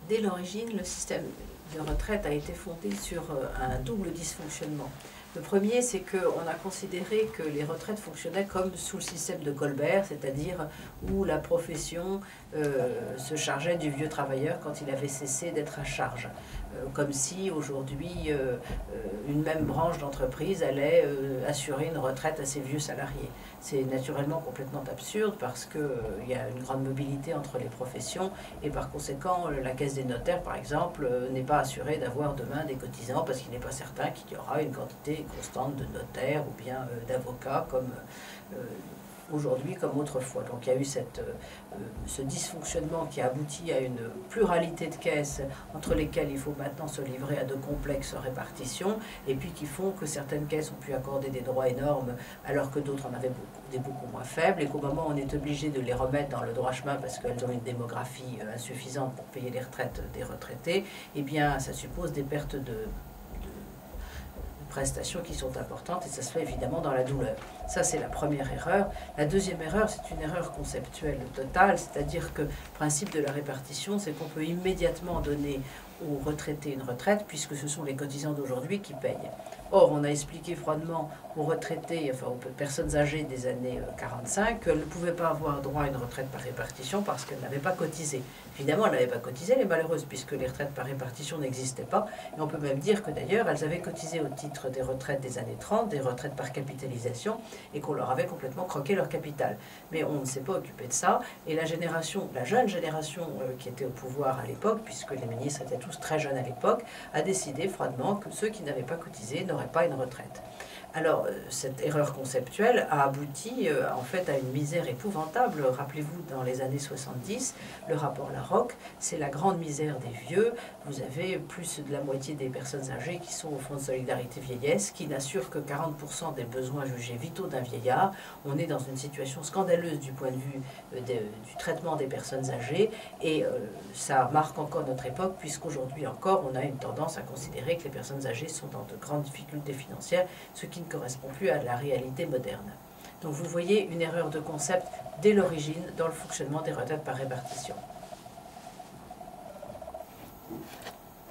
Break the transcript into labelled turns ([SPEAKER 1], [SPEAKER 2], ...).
[SPEAKER 1] Dès l'origine, le système de retraite a été fondé sur un double dysfonctionnement. Le premier, c'est qu'on a considéré que les retraites fonctionnaient comme sous le système de Colbert, c'est-à-dire où la profession se chargeait du vieux travailleur quand il avait cessé d'être à charge. Comme si aujourd'hui, une même branche d'entreprise allait assurer une retraite à ses vieux salariés. C'est naturellement complètement absurde parce qu'il y a une grande mobilité entre les professions et par conséquent, la caisse des notaires, par exemple, n'est pas assurée d'avoir demain des cotisants parce qu'il n'est pas certain qu'il y aura une quantité constante de notaires ou bien d'avocats comme aujourd'hui comme autrefois. Donc il y a eu ce dysfonctionnement qui a abouti à une pluralité de caisses entre lesquelles il faut maintenant se livrer à de complexes répartitions et puis qui font que certaines caisses ont pu accorder des droits énormes alors que d'autres en avaient beaucoup moins faibles et qu'au moment où on est obligé de les remettre dans le droit chemin parce qu'elles ont une démographie insuffisante pour payer les retraites des retraités, eh bien ça suppose des pertes de prestations qui sont importantes et ça se fait évidemment dans la douleur. Ça, c'est la première erreur. La deuxième erreur, c'est une erreur conceptuelle totale, c'est-à-dire que le principe de la répartition, c'est qu'on peut immédiatement donner aux retraités une retraite puisque ce sont les cotisants d'aujourd'hui qui payent. Or, on a expliqué froidement aux retraités, enfin aux personnes âgées des années 45 qu'elles ne pouvaient pas avoir droit à une retraite par répartition parce qu'elles n'avaient pas cotisé. Évidemment, elles n'avaient pas cotisé, les malheureuses, puisque les retraites par répartition n'existaient pas. Et on peut même dire que d'ailleurs, elles avaient cotisé au titre des retraites des années 30, des retraites par capitalisation, et qu'on leur avait complètement croqué leur capital. Mais on ne s'est pas occupé de ça, et la jeune génération qui était au pouvoir à l'époque, puisque les ministres étaient tous très jeunes à l'époque, a décidé froidement que ceux qui n'avaient pas cotisé n'auraient pas une retraite. Alors, cette erreur conceptuelle a abouti en fait à une misère épouvantable. Rappelez-vous, dans les années 70, le rapport Larocque, c'est la grande misère des vieux. Vous avez plus de la moitié des personnes âgées qui sont au Fonds de solidarité vieillesse, qui n'assurent que 40% des besoins jugés vitaux d'un vieillard. On est dans une situation scandaleuse du point de vue du traitement des personnes âgées, et ça marque encore notre époque, puisqu'aujourd'hui encore, on a une tendance à considérer que les personnes âgées sont dans de grandes difficultés financières, ce qui ne correspond plus à la réalité moderne. Donc vous voyez une erreur de concept dès l'origine dans le fonctionnement des retraites par répartition.